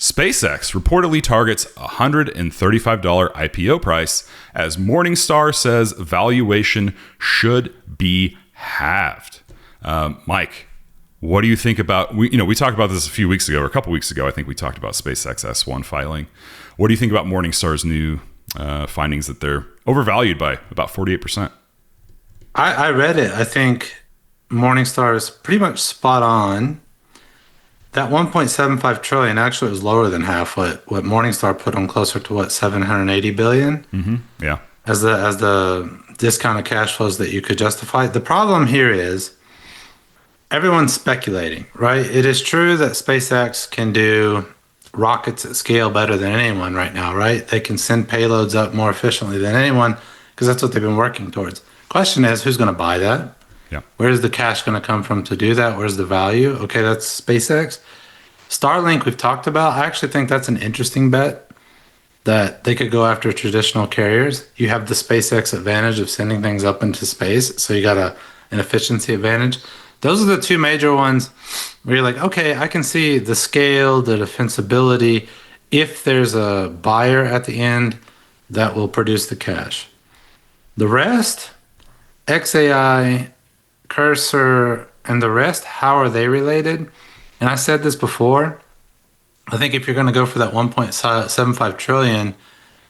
SpaceX reportedly targets $135 IPO price as Morningstar says valuation should be halved. Mike, what do you think about, we talked about this a few weeks ago, or a couple weeks ago, I think we talked about SpaceX S-1 filing. What do you think about Morningstar's new findings that they're overvalued by about 48%? I read it. I think Morningstar is pretty much spot on. That 1.75 trillion actually was lower than half what Morningstar put on, closer to what, 780 billion? Mm-hmm. Yeah. As the discounted cash flows that you could justify. The problem here is everyone's speculating, right? It is true that SpaceX can do rockets at scale better than anyone right now, right? They can send payloads up more efficiently than anyone because that's what they've been working towards. Question is, who's going to buy that? Yeah. Where's the cash going to come from to do that? Where's the value? Okay, that's SpaceX. Starlink, we've talked about. I actually think that's an interesting bet, that they could go after traditional carriers. You have the SpaceX advantage of sending things up into space, so you got an efficiency advantage. Those are the two major ones where you're like, okay, I can see the scale, the defensibility. If there's a buyer at the end, that will produce the cash. The rest, XAI, Cursor, and the rest, how are they related? And I said this before, I think if you're going to go for that 1.75 trillion,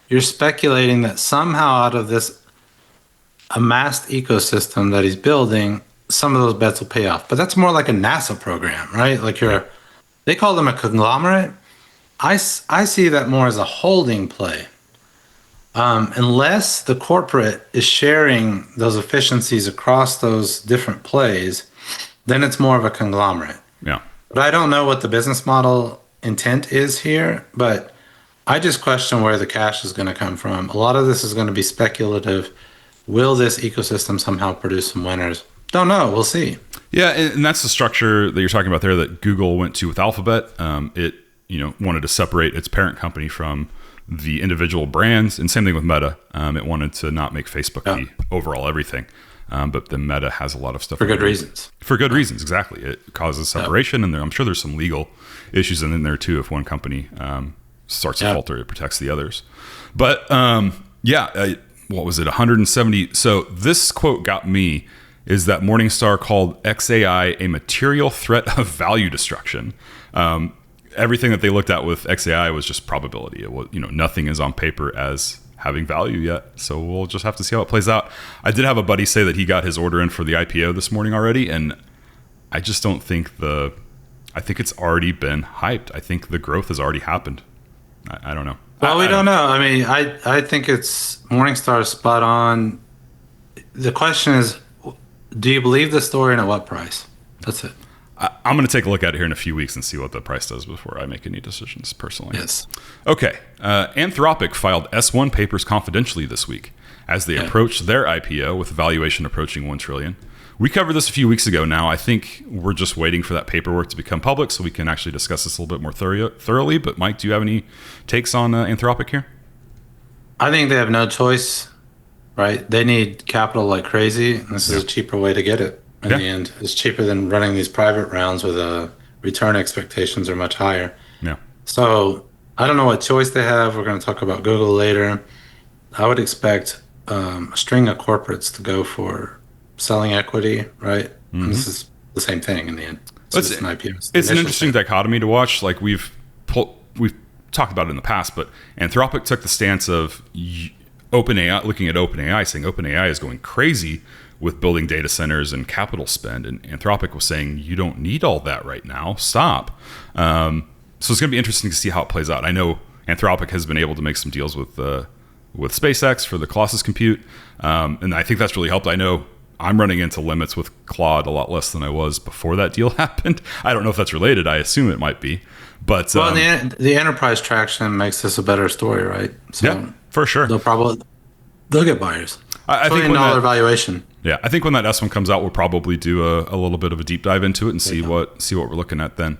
you're speculating that somehow out of this amassed ecosystem that he's building, some of those bets will pay off. But that's more like a NASA program, right? Like they call them a conglomerate. I see that more as a holding play. Unless the corporate is sharing those efficiencies across those different plays, then it's more of a conglomerate. Yeah. But I don't know what the business model intent is here, but I just question where the cash is going to come from. A lot of this is going to be speculative. Will this ecosystem somehow produce some winners? Don't know. We'll see. Yeah, and that's the structure that you're talking about there that Google went to with Alphabet. It wanted to separate its parent company from the individual brands, and same thing with Meta. It wanted to not make Facebook the overall everything. But the Meta has a lot of stuff. For good reasons. For good reasons, exactly. It causes separation, and I'm sure there's some legal issues in there too. If one company starts to falter, it protects the others. But what was it, 170? So this quote got me, is that Morningstar called XAI a material threat of value destruction. Everything that they looked at with XAI was just probability. It was, nothing is on paper as having value yet. So we'll just have to see how it plays out. I did have a buddy say that he got his order in for the IPO this morning already. And I just don't think I think it's already been hyped. I think the growth has already happened. I don't know. Well, we don't know. I mean, I think it's Morningstar spot on. The question is, do you believe the story and at what price? That's it. I'm going to take a look at it here in a few weeks and see what the price does before I make any decisions personally. Yes. Okay. Anthropic filed S-1 papers confidentially this week as they approach their IPO with valuation approaching $1 trillion. We covered this a few weeks ago now. I think we're just waiting for that paperwork to become public so we can actually discuss this a little bit more thoroughly. But Mike, do you have any takes on Anthropic here? I think they have no choice, right? They need capital like crazy. And this is a cheaper way to get it. In the end, it's cheaper than running these private rounds with return expectations are much higher. Yeah. So I don't know what choice they have. We're going to talk about Google later. I would expect a string of corporates to go for selling equity, right? Mm-hmm. This is the same thing in the end. So it's an IPO. It's an interesting dichotomy to watch. Like we've talked about it in the past, but Anthropic took the stance of OpenAI, looking at OpenAI, saying OpenAI is going crazy with building data centers and capital spend. And Anthropic was saying, you don't need all that right now. Stop. So it's going to be interesting to see how it plays out. I know Anthropic has been able to make some deals with SpaceX for the Colossus compute. And I think that's really helped. I know I'm running into limits with Claude a lot less than I was before that deal happened. I don't know if that's related. I assume it might be. But the enterprise traction makes this a better story, right? So yeah, for sure. They'll get buyers. I think $1 trillion valuation. Yeah, I think when that S1 comes out, we'll probably do a little bit of a deep dive into it and see what we're looking at then.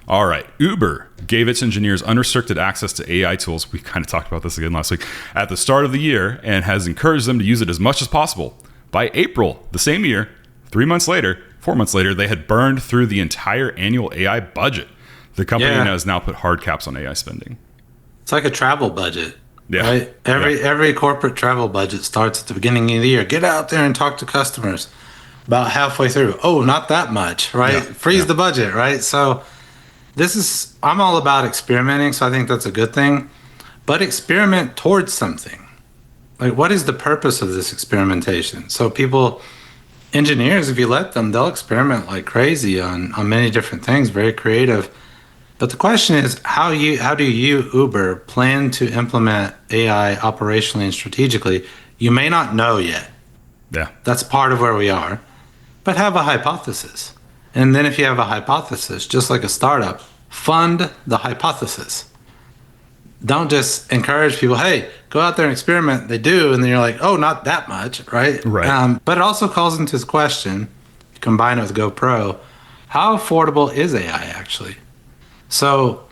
All right, Uber gave its engineers unrestricted access to AI tools. We kind of talked about this again last week at the start of the year, and has encouraged them to use it as much as possible. By April the same year, 4 months later, they had burned through the entire annual AI budget. The company Yeah. has now put hard caps on AI spending. It's like a travel budget. Yeah. Right? Every corporate travel budget starts at the beginning of the year. Get out there and talk to customers. About halfway through, oh, not that much, right? Yeah. Freeze the budget, right? So I'm all about experimenting, so I think that's a good thing. But experiment towards something. Like, what is the purpose of this experimentation? So engineers, if you let them, they'll experiment like crazy on many different things, very creative. But the question is, how do you, Uber, plan to implement AI operationally and strategically? You may not know yet. Yeah. That's part of where we are. But have a hypothesis. And then if you have a hypothesis, just like a startup, fund the hypothesis. Don't just encourage people, hey, go out there and experiment. They do, and then you're like, oh, not that much, right? Right. But it also calls into this question, combine it with GoPro, how affordable is AI actually? So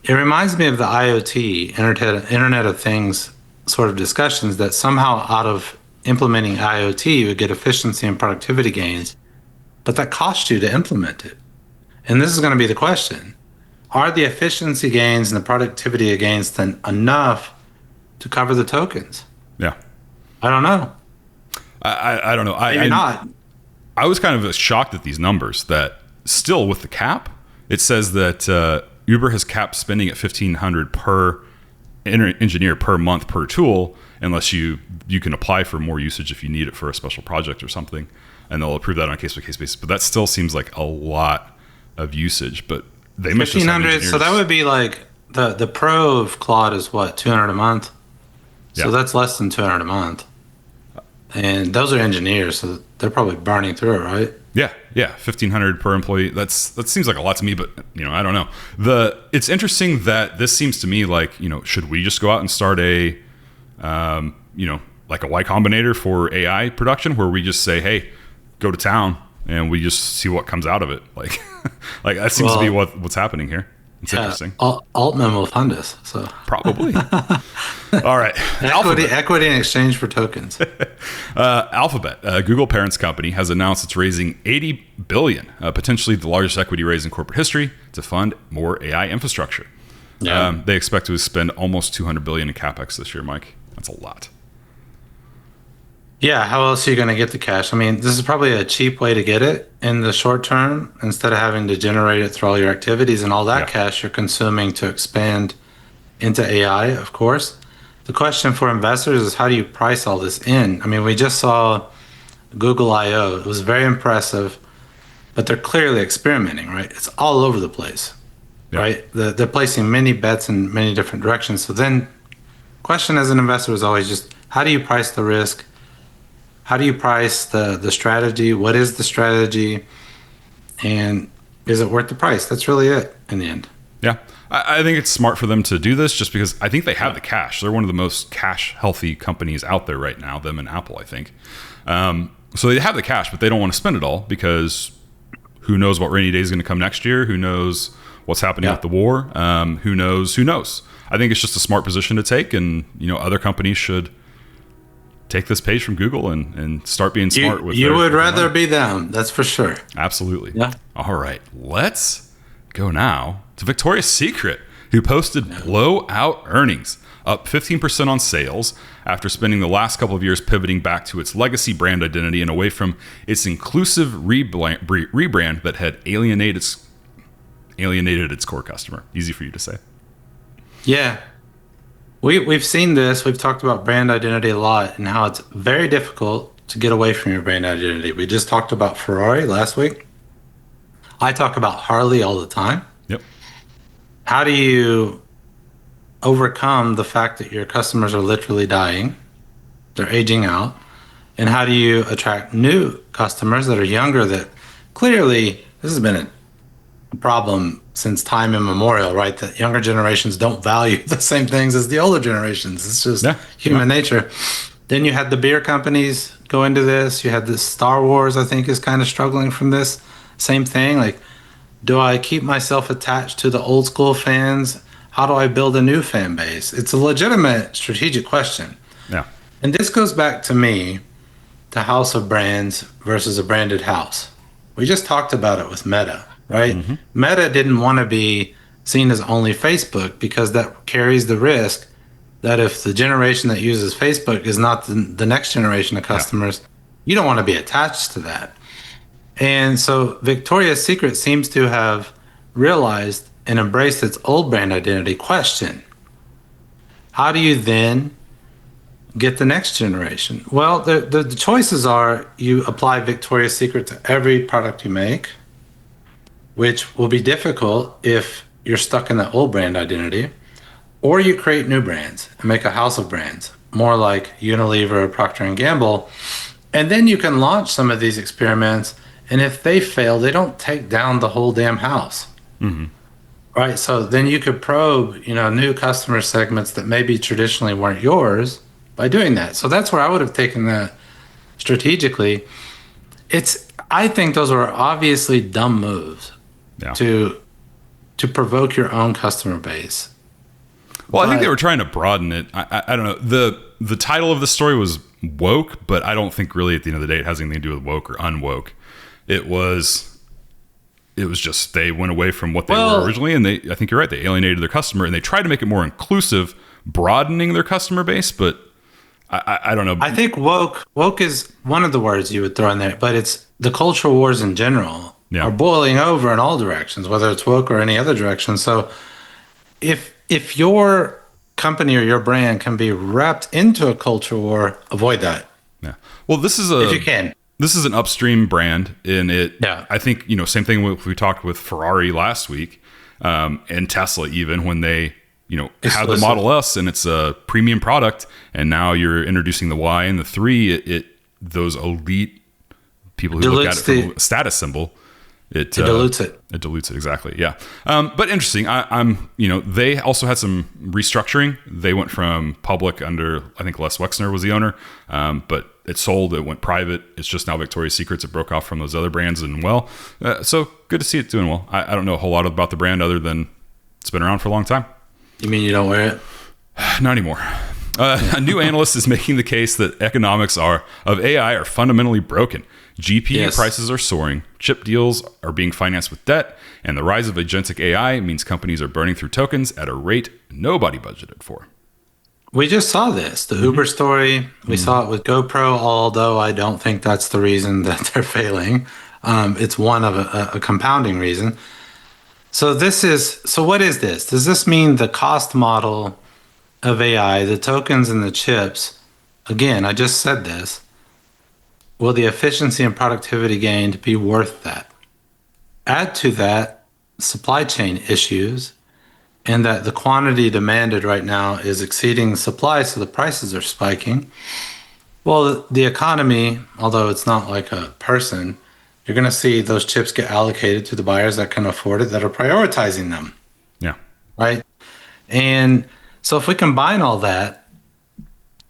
it reminds me of the IoT, Internet of Things sort of discussions, that somehow out of implementing IoT, you would get efficiency and productivity gains, but that costs you to implement it. And this is going to be the question. Are the efficiency gains and the productivity gains then enough to cover the tokens? Yeah. I don't know. I don't know. Maybe not. I was kind of shocked at these numbers that still with the cap, it says that Uber has capped spending at $1,500 per engineer per month per tool, unless you can apply for more usage if you need it for a special project or something, and they'll approve that on a case-by-case basis. But that still seems like a lot of usage. But they must just have 1,500. So that would be like the Pro of Claude is what, 200 a month? So Yeah. that's less than 200 a month. And those are engineers, so they're probably burning through it, right? Yeah, 1,500 per employee. That seems like a lot to me, but I don't know. It's interesting that this seems to me like, should we just go out and start a, like a Y Combinator for AI production, where we just say, hey, go to town, and we just see what comes out of it. Like, like that seems to be what's happening here. It's interesting. Altman will fund us, so Probably. All right. equity in exchange for tokens. Alphabet, Google parent's company, has announced it's raising $80 billion, potentially the largest equity raise in corporate history, to fund more AI infrastructure. Yeah. They expect to spend almost $200 billion in CapEx this year, Mike. That's a lot. Yeah, how else are you going to get the cash? I mean, this is probably a cheap way to get it in the short term, instead of having to generate it through all your activities, and all that cash you're consuming to expand into AI, of course. The question for investors is, how do you price all this in? I mean, we just saw Google I/O. It was very impressive, but they're clearly experimenting, right? It's all over the place, right? They're placing many bets in many different directions. So then question as an investor is always just, how do you price the risk? How do you price the strategy? What is the strategy? And is it worth the price? That's really it in the end. Yeah. I think it's smart for them to do this, just because I think they have the cash. They're one of the most cash healthy companies out there right now, them and Apple, I think. So they have the cash, but they don't want to spend it all, because who knows what rainy day is going to come next year? Who knows what's happening with the war? Who knows? I think it's just a smart position to take, and other companies should take this page from Google and start being smart with you would rather be them, that's for sure. Absolutely. Yeah. All right, let's go now to Victoria's Secret, who posted blowout earnings, up 15% on sales after spending the last couple of years pivoting back to its legacy brand identity and away from its inclusive rebrand that had alienated its core customer. Easy for you to say. Yeah. We've seen this. We've talked about brand identity a lot, and how it's very difficult to get away from your brand identity. We just talked about Ferrari last week. I talk about Harley all the time. Yep. How do you overcome the fact that your customers are literally dying? They're aging out. And how do you attract new customers that are younger, that clearly this has been a problem since time immemorial, right? That younger generations don't value the same things as the older generations. It's just human nature. Then you had the beer companies go into this. You had this Star Wars, I think, is kind of struggling from this. Same thing. Like, do I keep myself attached to the old school fans? How do I build a new fan base? It's a legitimate strategic question. Yeah. And this goes back to me, to house of brands versus a branded house. We just talked about it with Meta. right? Meta didn't want to be seen as only Facebook because that carries the risk that if the generation that uses Facebook is not the next generation of Yeah. customers, you don't want to be attached to that. And so Victoria's Secret seems to have realized and embraced its old brand identity. Question: how do you then get the next generation? Well, the choices are you apply Victoria's Secret to every product you make, which will be difficult if you're stuck in that old brand identity, or you create new brands and make a house of brands, more like Unilever or Procter and Gamble, and then you can launch some of these experiments. And if they fail, they don't take down the whole damn house. Right. So then you could probe, new customer segments that maybe traditionally weren't yours by doing that. So that's where I would have taken that strategically. I think those were obviously dumb moves to provoke your own customer base. Well, I think they were trying to broaden it. I don't know. The title of the story was woke, but I don't think really at the end of the day it has anything to do with woke or unwoke. It was just they went away from what they were originally, and I think you're right, they alienated their customer, and they tried to make it more inclusive, broadening their customer base, but I don't know. I think woke is one of the words you would throw in there, but it's the cultural wars in general are boiling over in all directions, whether it's woke or any other direction. So if your company or your brand can be wrapped into a culture war, avoid that. Yeah. Well, if you can. This is an upstream brand, and I think, same thing we talked with Ferrari last week, and Tesla even, when they, have the Model S and it's a premium product, and now you're introducing the Y and the 3, those elite people who look at it from a status symbol, it dilutes it. It dilutes it, exactly. Yeah. But interesting. They also had some restructuring. They went from public under, I think Les Wexner was the owner, but it sold, it went private. It's just now Victoria's Secrets. It broke off from those other brands and so good to see it doing well. I don't know a whole lot about the brand other than it's been around for a long time. You mean you don't wear it? Not anymore. A new analyst is making the case that economics of AI are fundamentally broken. GPU prices are soaring, chip deals are being financed with debt, and the rise of agentic AI means companies are burning through tokens at a rate nobody budgeted for. We just saw this, the Uber story. We saw it with GoPro, although I don't think that's the reason that they're failing. It's one of a compounding reason. So what is this? Does this mean the cost model of AI, the tokens and the chips, again, I just said this, will the efficiency and productivity gained be worth that? Add to that supply chain issues, and that the quantity demanded right now is exceeding supply, so the prices are spiking. Well, the economy, although it's not like a person, you're going to see those chips get allocated to the buyers that can afford it, that are prioritizing them. Yeah. Right? And so if we combine all that,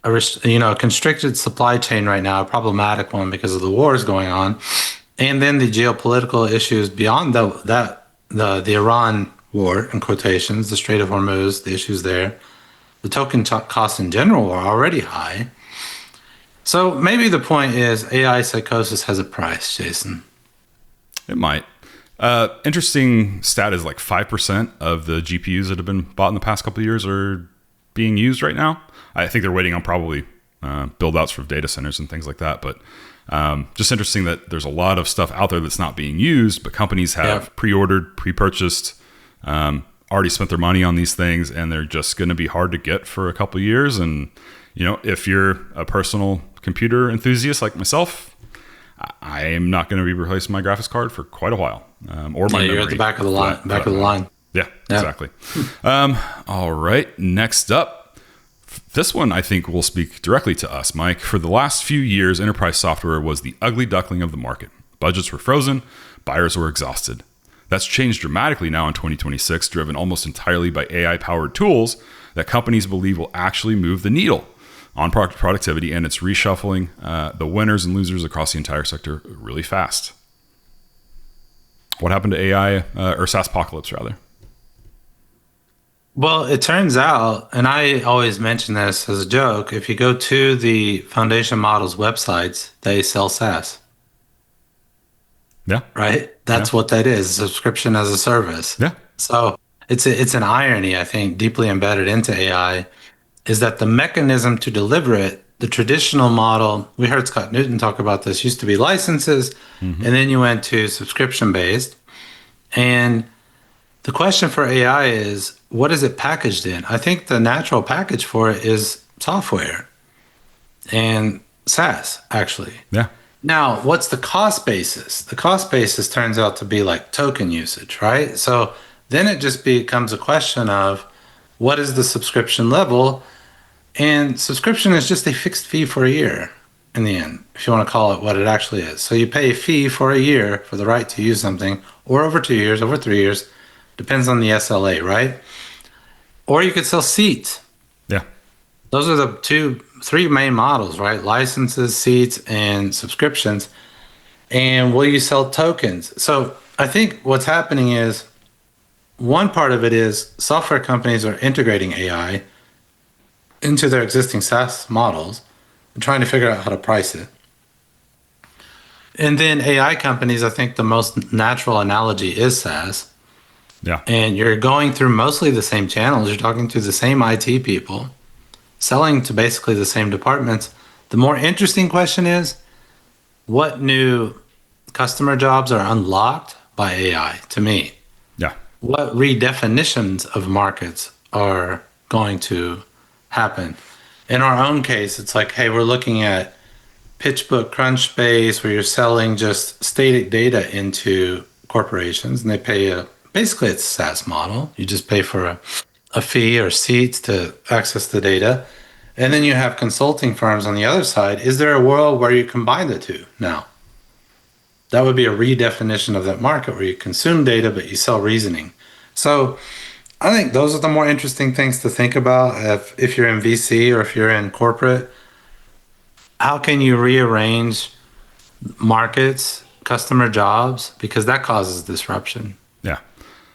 a constricted supply chain right now, a problematic one because of the wars going on, and then the geopolitical issues beyond the Iran war, in quotations, the Strait of Hormuz, the issues there, the token costs in general are already high. So maybe the point is AI psychosis has a price, Jason. It might. Interesting stat is like 5% of the GPUs that have been bought in the past couple of years are being used right now. I think they're waiting on probably build outs for data centers and things like that. But just interesting that there's a lot of stuff out there that's not being used, but companies have pre-ordered, pre-purchased, already spent their money on these things, and they're just going to be hard to get for a couple of years. And, if you're a personal computer enthusiast like myself, I am not going to be replacing my graphics card for quite a while. Or my memory. You're at the back of the line. Yeah, exactly. All right. Next up, this one I think will speak directly to us, Mike. For the last few years, enterprise software was the ugly duckling of the market. Budgets were frozen. Buyers were exhausted. That's changed dramatically now in 2026, driven almost entirely by AI-powered tools that companies believe will actually move the needle on productivity, and it's reshuffling the winners and losers across the entire sector really fast. What happened to AI, or SaaS apocalypse, rather? Well, it turns out, and I always mention this as a joke, if you go to the foundation models websites, they sell SaaS. Yeah. right? That's what that is, subscription as a service. Yeah. So it's an irony, I think, deeply embedded into AI, is that the mechanism to deliver it, the traditional model, we heard Scott Newton talk about this, used to be licenses, Mm-hmm. and then you went to subscription based. And the question for AI is, what is it packaged in? I think the natural package for it is software and SaaS, actually. Yeah. Now, what's the cost basis? The cost basis turns out to be like token usage, right? So then it just becomes a question of what is the subscription level? And subscription is just a fixed fee for a year in the end, if you want to call it what it actually is. So you pay a fee for a year for the right to use something, or over 2 years, over 3 years, depends on the SLA, right? Or you could sell seats. Yeah. Those are the three main models, right? Licenses, seats, and subscriptions. And will you sell tokens? So I think what's happening is one part of it is software companies are integrating AI into their existing SaaS models and trying to figure out how to price it. And then AI companies, I think the most natural analogy is SaaS. Yeah. And you're going through mostly the same channels. You're talking to the same IT people, selling to basically the same departments. The more interesting question is, what new customer jobs are unlocked by AI to me? Yeah. What redefinitions of markets are going to happen? In our own case, it's like, hey, we're looking at PitchBook, Crunchbase, where you're selling just static data into corporations, and they pay basically it's a SaaS model. You just pay for a fee or seats to access the data. And then you have consulting firms on the other side. Is there a world where you combine the two now? That would be a redefinition of that market where you consume data, but you sell reasoning. So I think those are the more interesting things to think about if you're in VC or if you're in corporate. How can you rearrange markets, customer jobs? Because that causes disruption. Yeah.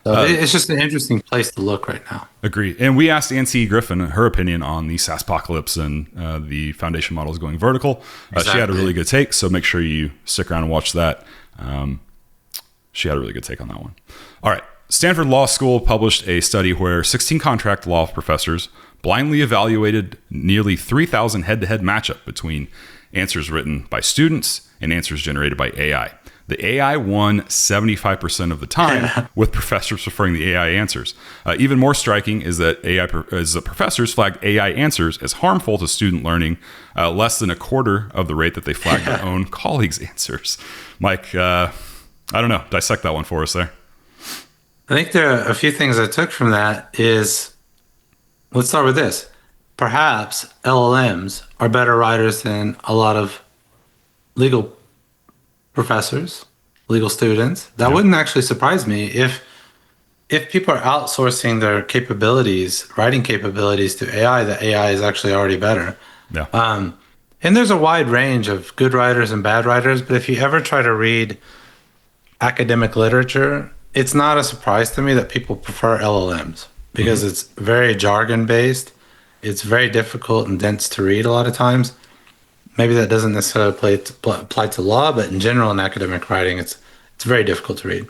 So it's just an interesting place to look right now. Agree. And we asked Nancy Griffin her opinion on the SaaS apocalypse and the foundation models going vertical. She had a really good take, so make sure you stick around and watch that. She had a really good take on that one. All right. Stanford Law School published a study where 16 contract law professors blindly evaluated nearly 3,000 head-to-head matchup between answers written by students and answers generated by AI. The AI won 75% of the time, with professors preferring the AI answers. Even more striking is that the professors flagged AI answers as harmful to student learning, less than a quarter of the rate that they flagged their own colleagues' answers. Mike, I don't know, dissect that one for us there. I think there are a few things I took from that is, let's start with this. Perhaps LLMs are better writers than a lot of legal professors, legal students. That wouldn't actually surprise me if people are outsourcing their capabilities, writing capabilities to AI, the AI is actually already better. Yeah. And there's a wide range of good writers and bad writers, but if you ever try to read academic literature, it's not a surprise to me that people prefer LLMs because it's very jargon based. It's very difficult and dense to read a lot of times. Maybe that doesn't necessarily apply to law, but in general, in academic writing, it's very difficult to read.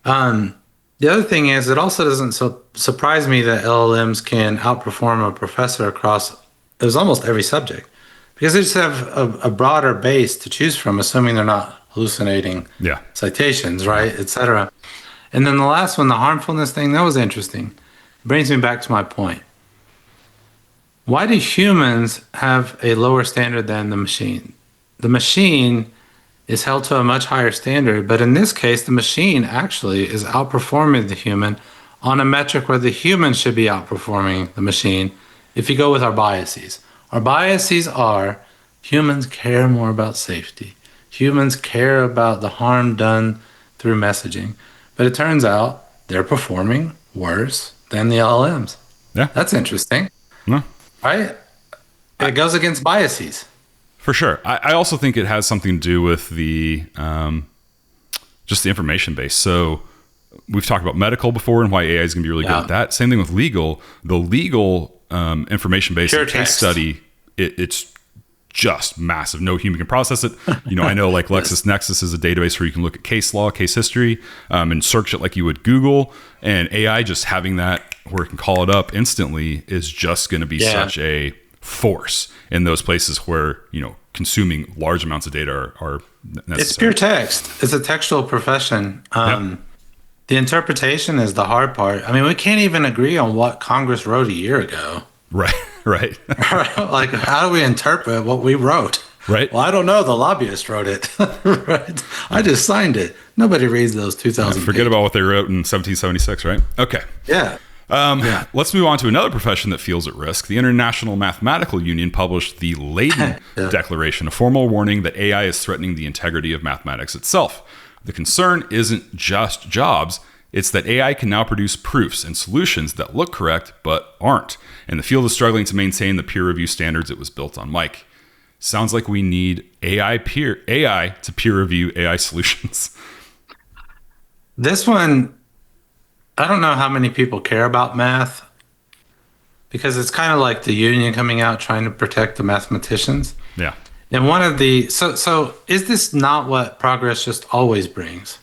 The other thing is, it also doesn't surprise me that LLMs can outperform a professor across almost every subject because they just have a broader base to choose from, assuming they're not hallucinating citations, right, et cetera. And then the last one, the harmfulness thing, that was interesting. It brings me back to my point. Why do humans have a lower standard than the machine? The machine is held to a much higher standard, but in this case, the machine actually is outperforming the human on a metric where the human should be outperforming the machine if you go with our biases. Our biases are humans care more about safety. Humans care about the harm done through messaging. But it turns out they're performing worse than the LLMs. Yeah. That's interesting. No. Right? It goes against biases. For sure. I also think it has something to do with the just the information base. So we've talked about medical before and why AI is going to be really good at that. Same thing with legal. The legal information base case study, it's just massive. No human can process it. I know like LexisNexis is a database where you can look at case law, case history, and search it like you would Google. And AI just having that where it can call it up instantly is just going to be such a force in those places where, consuming large amounts of data are necessary. It's pure text. It's a textual profession. The interpretation is the hard part. I mean, we can't even agree on what Congress wrote a year ago. Right. Like, how do we interpret what we wrote? Right. Well, I don't know. The lobbyist wrote it. Right. I just signed it. Nobody reads those 2000. Forget about what they wrote in 1776, right? Okay. Yeah. Let's move on to another profession that feels at risk. The International Mathematical Union published the Leiden Declaration, a formal warning that AI is threatening the integrity of mathematics itself. The concern isn't just jobs. It's that AI can now produce proofs and solutions that look correct but aren't. And the field is struggling to maintain the peer review standards it was built on. Mike, sounds like we need AI to peer review AI solutions. This one, I don't know how many people care about math, because it's kind of like the union coming out trying to protect the mathematicians. Yeah. And one of the so is this not what progress just always brings?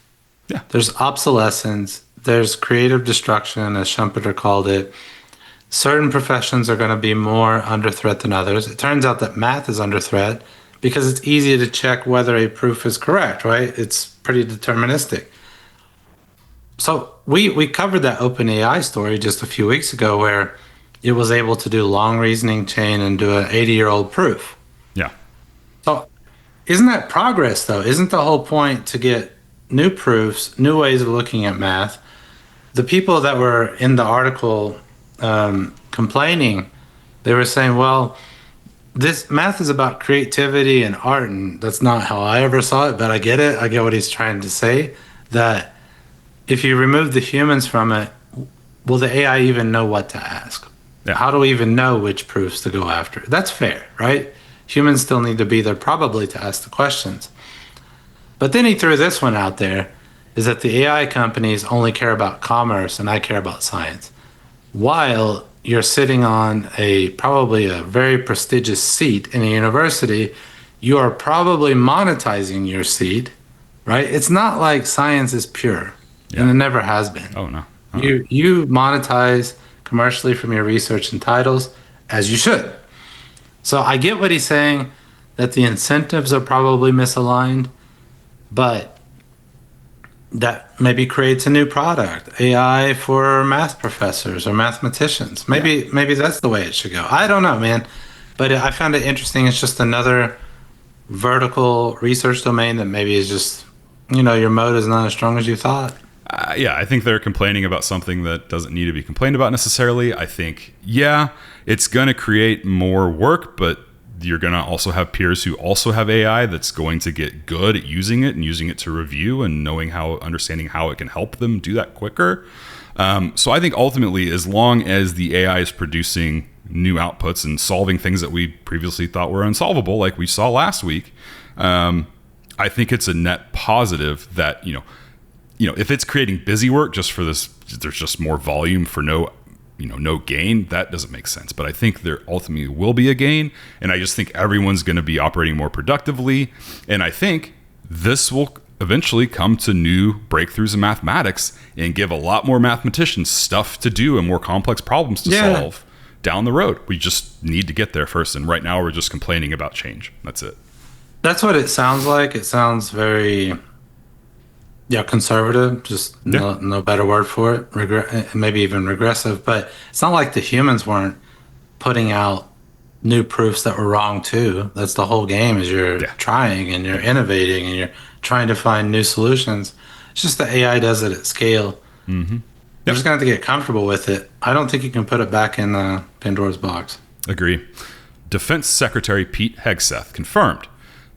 Yeah. There's obsolescence, there's creative destruction, as Schumpeter called it. Certain professions are going to be more under threat than others. It turns out that math is under threat because it's easy to check whether a proof is correct, right? It's pretty deterministic. So we covered that OpenAI story just a few weeks ago where it was able to do long reasoning chain and do an 80-year-old proof. Yeah. So isn't that progress, though? Isn't the whole point to get new proofs, new ways of looking at math? The people that were in the article complaining, they were saying, well, this math is about creativity and art, and that's not how I ever saw it, but I get it. I get what he's trying to say, that if you remove the humans from it, will the AI even know what to ask? Yeah. How do we even know which proofs to go after? That's fair, right? Humans still need to be there probably to ask the questions. But then he threw this one out there, is that the AI companies only care about commerce and I care about science. While you're sitting on probably a very prestigious seat in a university, you are probably monetizing your seat, right? It's not like science is pure, and it never has been. Oh, no. You monetize commercially from your research and titles, as you should. So I get what he's saying, that the incentives are probably misaligned, but that maybe creates a new product, AI for math professors or mathematicians. Maybe that's the way it should go. I don't know, man. But I found it interesting. It's just another vertical research domain that maybe is just, your mode is not as strong as you thought. I think they're complaining about something that doesn't need to be complained about necessarily. I think, it's going to create more work, but you're going to also have peers who also have AI that's going to get good at using it and using it to review and understanding how it can help them do that quicker. So I think ultimately, as long as the AI is producing new outputs and solving things that we previously thought were unsolvable, like we saw last week, I think it's a net positive that, if it's creating busy work just for this, there's just more volume for no gain, that doesn't make sense. But I think there ultimately will be a gain. And I just think everyone's going to be operating more productively. And I think this will eventually come to new breakthroughs in mathematics and give a lot more mathematicians stuff to do and more complex problems to solve down the road. We just need to get there first. And right now we're just complaining about change. That's it. That's what it sounds like. It sounds very... conservative, just no better word for it. Maybe even regressive, but it's not like the humans weren't putting out new proofs that were wrong too. That's the whole game, is you're trying and you're innovating and you're trying to find new solutions. It's just that AI does it at scale. Mm-hmm. You're just going to have to get comfortable with it. I don't think you can put it back in Pandora's box. Agree. Defense Secretary Pete Hegseth confirmed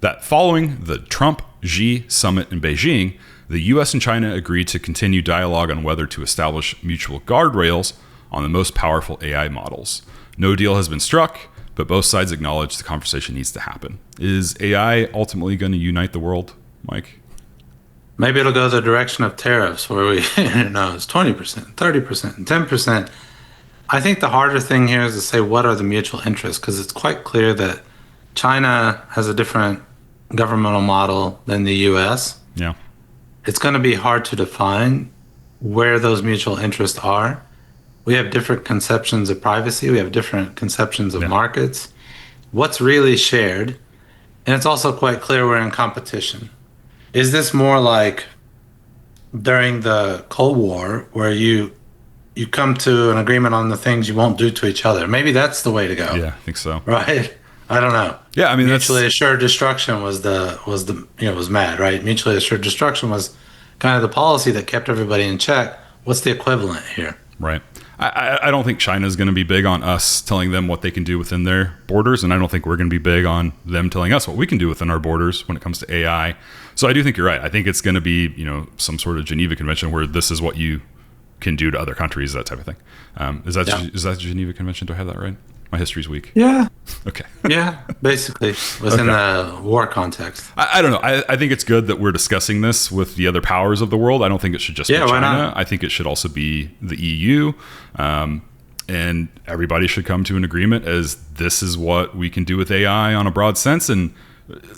that following the Trump-Xi summit in Beijing, the U.S. and China agreed to continue dialogue on whether to establish mutual guardrails on the most powerful AI models. No deal has been struck, but both sides acknowledge the conversation needs to happen. Is AI ultimately going to unite the world, Mike? Maybe it'll go the direction of tariffs, where we it's 20%, 30%, and 10%. I think the harder thing here is to say what are the mutual interests, because it's quite clear that China has a different governmental model than the US. Yeah. It's going to be hard to define where those mutual interests are. We have different conceptions of privacy. We have different conceptions of markets. What's really shared? And it's also quite clear we're in competition. Is this more like during the Cold War where you come to an agreement on the things you won't do to each other? Maybe that's the way to go. Yeah, I think so. Right? I don't know. Yeah, I mean, mutually assured destruction was mad, right? Mutually assured destruction was kind of the policy that kept everybody in check. What's the equivalent here? Right. I don't think China's going to be big on us telling them what they can do within their borders, and I don't think we're going to be big on them telling us what we can do within our borders when it comes to AI. So I do think you're right. I think it's going to be, some sort of Geneva Convention where this is what you can do to other countries, that type of thing. Is that Geneva Convention? Do I have that right? My history's weak. Yeah. Okay. Yeah, basically within the war context. I don't know. I think it's good that we're discussing this with the other powers of the world. I don't think it should just be China. Why not? I think it should also be the EU. And everybody should come to an agreement as this is what we can do with AI on a broad sense. And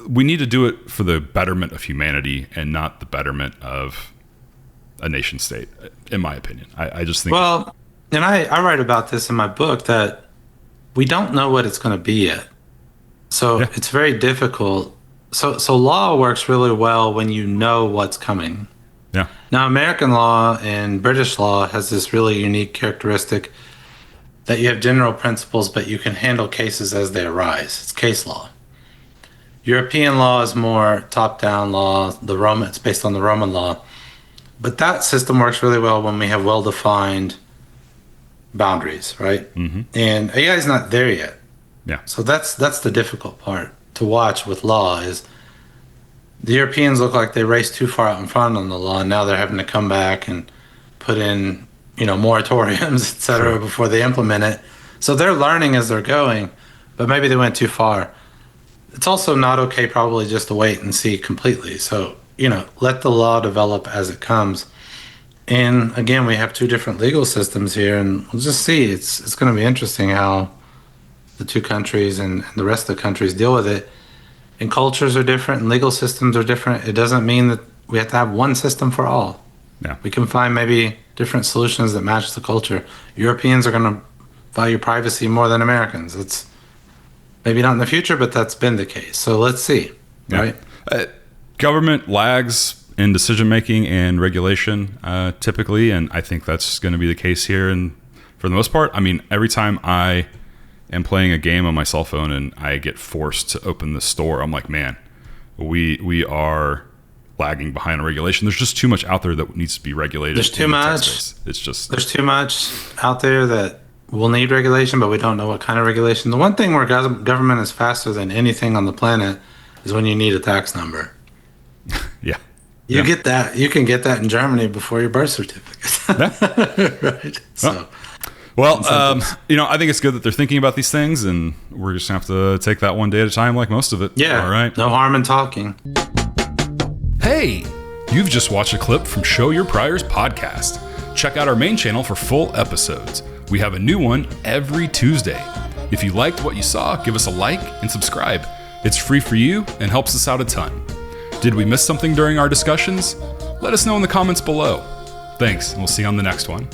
we need to do it for the betterment of humanity and not the betterment of a nation state, in my opinion. I just think... Well, and I write about this in my book that we don't know what it's going to be yet. So it's very difficult. So law works really well when you know what's coming. Yeah. Now, American law and British law has this really unique characteristic that you have general principles, but you can handle cases as they arise. It's case law. European law is more top-down law. It's based on the Roman law. But that system works really well when we have well-defined boundaries, right? Mm-hmm. And AI is not there yet. Yeah. So that's the difficult part to watch with law is the Europeans look like they raced too far out in front on the law, and now they're having to come back and put in, moratoriums, et cetera, before they implement it. So they're learning as they're going, but maybe they went too far. It's also not okay probably just to wait and see completely. So, let the law develop as it comes. And again, we have two different legal systems here, and we'll just see. It's going to be interesting how the two countries and the rest of the countries deal with it. And cultures are different, and legal systems are different. It doesn't mean that we have to have one system for all. Yeah. We can find maybe different solutions that match the culture. Europeans are going to value privacy more than Americans. It's maybe not in the future, but that's been the case. So let's see, right? Government lags in decision making and regulation typically, and I think that's going to be the case here. And for the most part, I mean, every time I am playing a game on my cell phone and I get forced to open the store, I'm like, man, we are lagging behind on regulation. There's just too much out there that needs to be regulated. There's too much. There's too much out there that will need regulation, but we don't know what kind of regulation. The one thing where government is faster than anything on the planet is when you need a tax number. Yeah. You get that. You can get that in Germany before your birth certificate. Right. So, I think it's good that they're thinking about these things, and we're just gonna have to take that one day at a time, like most of it. Yeah. All right. No harm in talking. Hey, you've just watched a clip from Show Your Priors podcast. Check out our main channel for full episodes. We have a new one every Tuesday. If you liked what you saw, give us a like and subscribe. It's free for you and helps us out a ton. Did we miss something during our discussions? Let us know in the comments below. Thanks, and we'll see you on the next one.